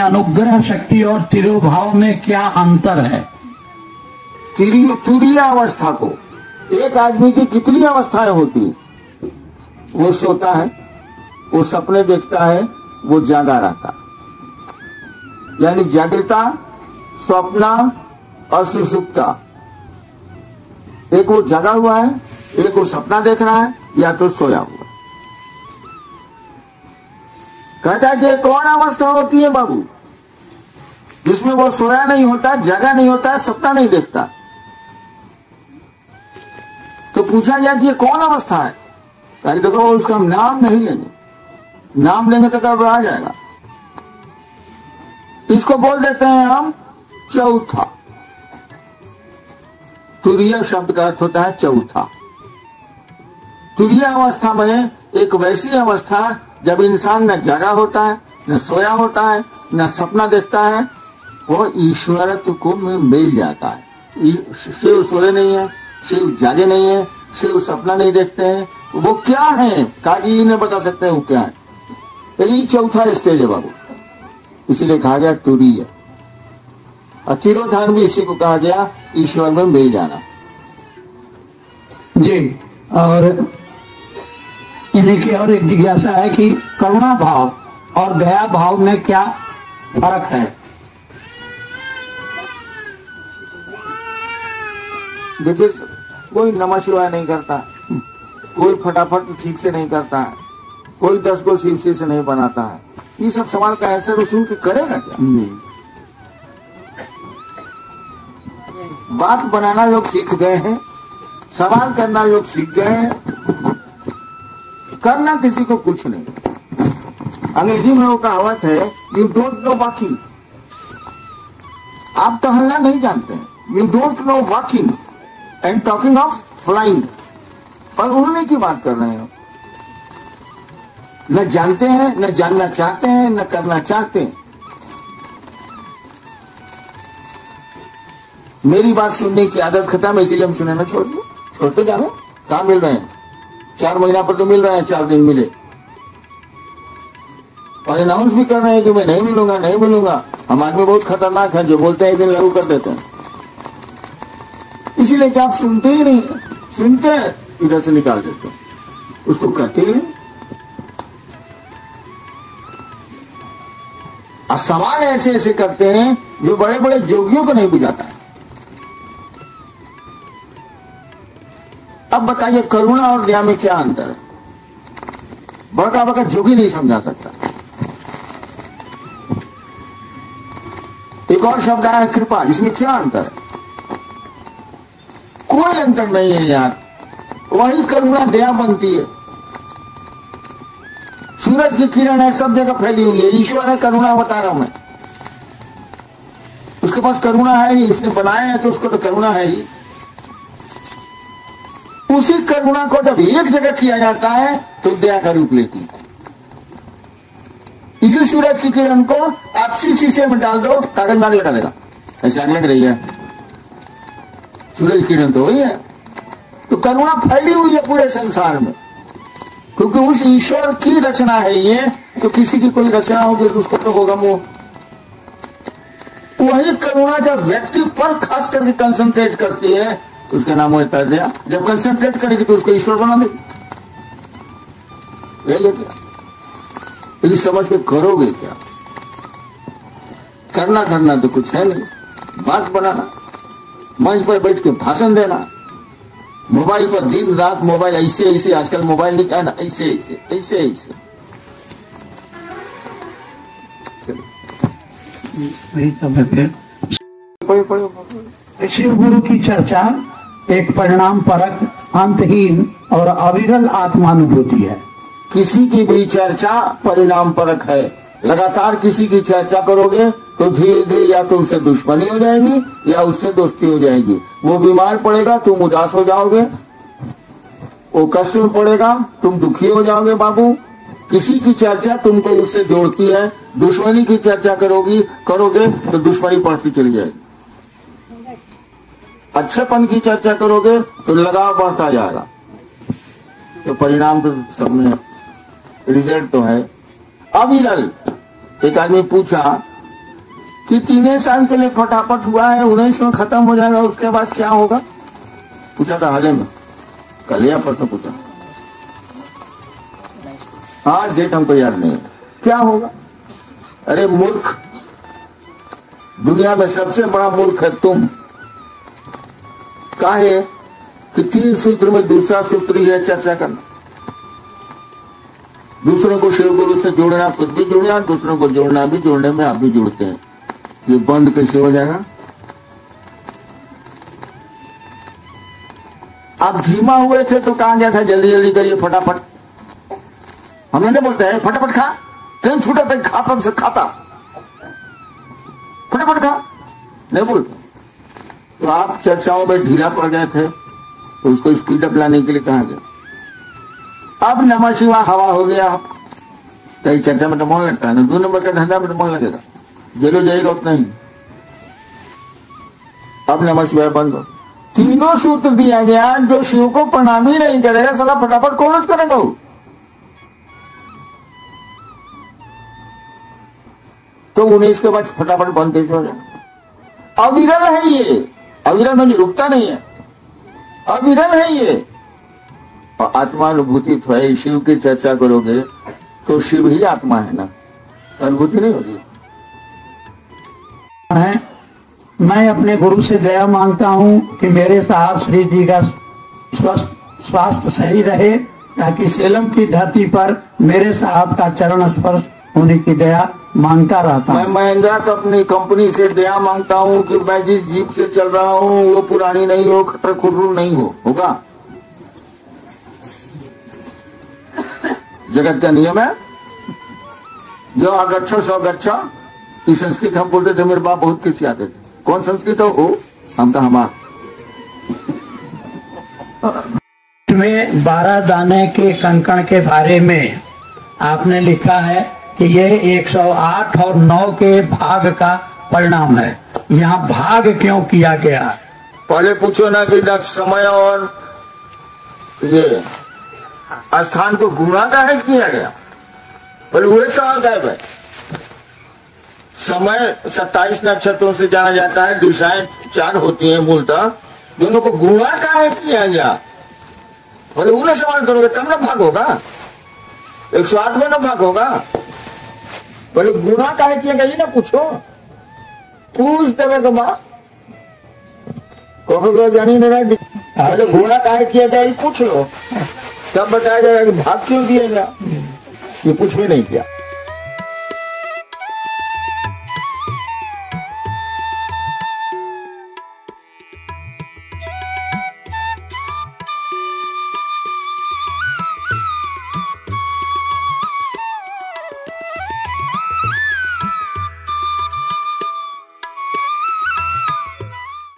अनुग्रह शक्ति और तिरोभाव में क्या अंतर है? तुरीय अवस्था को, एक आदमी की कितनी अवस्थाएं होती, वो सोता है, वो सपने देखता है, वो जागा रहता, यानी जागृता, स्वप्ना और सुषुप्ता। एक वो जगा हुआ है, एक वो सपना देख रहा है, या तो सोया हुआ। कहता है कि कौन अवस्था होती है बाबू जिसमें वो सोया नहीं होता, जगा नहीं होता, सपना नहीं देखता? तो पूछा जाए कि ये कौन अवस्था है? अरे देखो, उसका हम नाम नहीं लेंगे, नाम लेंगे तो गड़बड़ा जाएगा। इसको बोल देते हैं हम चौथा। तुरीय शब्द का अर्थ होता है चौथा। तुरीय अवस्था में एक वैसी अवस्था जब इंसान न जागा होता है, न सोया होता है, न सपना देखता है, वो ईश्वरत्व को मिल जाता है। शिव सोए नहीं है, शिव जागे नहीं है, शिव सपना नहीं देखते हैं, वो क्या है? काजी ने बता सकते हैं वो क्या है। यही चौथा स्टेज है बाबू, इसीलिए कहा गया तुरीय। और तिरोधान भी इसी को कहा गया, ईश्वर में मिल जाना। जी, और इन्हीं की और एक जिज्ञासा है कि करुणा भाव और दया भाव में क्या फर्क है? देखिए, कोई नमः शिवाय नहीं करता, कोई फटाफट ठीक से नहीं करता है, कोई 10 को शिव से नहीं बनाता है। ये सब सवाल का आंसर सुन के करेगा क्या? नहीं। बात बनाना लोग सीख गए हैं, सवाल करना लोग सीख गए हैं, करना किसी को कुछ नहीं। अंग्रेजी में वो कहावत है, यू डोंट नो वॉकिंग। आप टहलना नहीं जानते हैं, you don't know walking and talking of flying. पर उड़ने की बात कर रहे हो। न जानते हैं, न जानना चाहते हैं, न करना चाहते हैं। मेरी बात सुनने की आदत खत्म है, इसीलिए हम सुनना छोड़ दो, छोड़ते जाओ। कहाँ मिल रहे हैं? 4 महीना पर तो मिल रहे हैं, 4 दिन मिले, और अनाउंस भी कर रहे हैं कि मैं नहीं मिलूंगा, नहीं मिलूंगा। हम आदमी बहुत खतरनाक हैं, जो बोलते हैं एक दिन लागू कर देते हैं। इसीलिए कि आप सुनते ही नहीं, सुनते हैं इधर से निकाल देते हैं, उसको करते ही नहीं। और सवाल ऐसे ऐसे करते हैं जो बड़े बड़े जोगियों को नहीं बुझाता है। अब बताइए, करुणा और दया में क्या अंतर है? बड़का बड़का जोगी नहीं समझा सकता। एक और शब्द आया कृपा, इसमें क्या अंतर है? कोई अंतर नहीं है यार, वही करुणा दया बनती है। सूरज की किरण है, सब जगह फैली हुई है, ईश्वर है, करुणा बता रहा हूं मैं। उसके पास करुणा है ही, उसने बनाया है तो उसको तो करुणा है ही। उसी करुणा को जब एक जगह किया जाता है तो दया का रूप लेती है। इसी सूरज की किरण को आप शीशे में डाल दो, कागज मार लगा देगा, ऐसे आग लग रही है। सूरज की किरण तो वही है। तो करुणा फैली हुई है पूरे संसार में, क्योंकि उस ईश्वर की रचना है ये। तो किसी की कोई रचना होगी तो उसको तो होगा मोह। वही करुणा जब व्यक्ति पर खास करके कंसंट्रेट करती है तो उसका नाम होता है दया। जब कंसंट्रेट करेगी तो उसको ईश्वर बना देगी। ये समझ के करोगे क्या? करना धरना तो कुछ है नहीं, बात बनाना, मंच पर बैठ के भाषण देना, मोबाइल पर दिन रात मोबाइल ऐसे ऐसे, आजकल मोबाइल नहीं कहना, ऐसे ऐसे ऐसे ऐसे। वही सब है। फिर शिव गुरु की चर्चा एक परिणाम परक, अंतहीन और अविरल आत्मानुभूति है। किसी की भी चर्चा परिणाम परक है। लगातार किसी की चर्चा करोगे तो धीरे धीरे या तो उससे दुश्मनी हो जाएगी या उससे दोस्ती हो जाएगी। वो बीमार पड़ेगा, तुम उदास हो जाओगे, वो कष्ट में पड़ेगा, तुम दुखी हो जाओगे। बाबू, किसी की चर्चा तुमको उससे जोड़ती है। दुश्मनी की चर्चा करोगे तो दुश्मनी बढ़ती चली जाएगी। अच्छेपन की चर्चा करोगे तो लगाव बढ़ता जाएगा। तो परिणाम तो सब में, रिजल्ट तो है अविरल। एक आदमी पूछा कि 3 साल के लिए फटाफट हुआ है, 19 में खत्म हो जाएगा, उसके बाद क्या होगा? पूछा था हाले में, कल या परसों पूछा। हाँ, डेट हमको याद नहीं है। क्या होगा? अरे मूर्ख, दुनिया में सबसे बड़ा मूर्ख है तुम। काहे कि 3 सूत्र में दूसरा सूत्र ही है चर्चा करना। दूसरों को शिव गुरु से जोड़ना, खुद भी जोड़ना, दूसरों को जोड़ना भी, जोड़ने में आप भी जुड़ते हैं। ये बंद कैसे हो जाएगा? आप धीमा हुए थे तो कहा गया था जल्दी जल्दी करिए, फटाफट। हमें नहीं बोलते हैं फटाफट खा, ट्रेन छूटा तक खाता से खाता, फटाफट खा, नहीं बोलते। तो आप चर्चाओं में ढीला पड़ गए थे, तो उसको स्पीड अप लाने के लिए कहा गया। अब नमः शिवाय हवा हो गया, कई चर्चा में तो मन लगता है ना, 2 नंबर का धंधा में तो मन लगेगा, जेलो जाएगा उतना ही। अब नमः शिवाय बंद हो। 3 सूत्र दिया गया, जो शिव को प्रणाम ही नहीं करेगा साला फटाफट कौन करेगा? तो 19 के बाद फटाफट बंद कैसे हो जाए? अविरल है ये, अविरल में रुकता नहीं है, अविरल है ये। और आत्मानुभूति है, शिव की चर्चा करोगे तो शिव ही आत्मा है ना, अनुभूति नहीं होगी। मैं अपने गुरु से दया मांगता हूँ कि मेरे साहब श्री जी का स्वास्थ्य सही रहे, ताकि सेलम की धरती पर मेरे साहब का चरण स्पर्श होने की दया मांगता रहता मैं महिंद्रा अपनी कंपनी से दया मांगता हूँ कि मैं जिस जीप से चल रहा हूँ वो पुरानी नहीं हो, खटर खुटरू नहीं हो। होगा, जगत का नियम है। जो अगच्छो सो गच्छो, ये संस्कृत हम बोलते थे, मेरे बाप बहुत किसी आते थे। कौन संस्कृत हो? हम तो हमारा में 12 दाने के कंकड़ के बारे में आपने लिखा है कि यह 108 और 9 के भाग का परिणाम है। यहाँ भाग क्यों किया गया? पहले पूछो ना कि समय और ये स्थान को गुणा का है किया गया, पहले वही सवाल गायब है। समय 27 नक्षत्रों से जाना जाता है, दिशाएं 4 होती हैं मूलतः, दोनों को गुणा का है किया गया। पहले उन्हें सवाल करोगे तब ना भाग होगा, 108 में ना भाग होगा। पहले गुणा का है किया गया, ये ना पूछो, पूछ देवे तो माँ कहोगे जानी नहीं, पहले गुणा का है किया गया ये पूछ लो, तब बताया जाएगा कि भाग क्यों दिया गया। ये कुछ भी नहीं किया।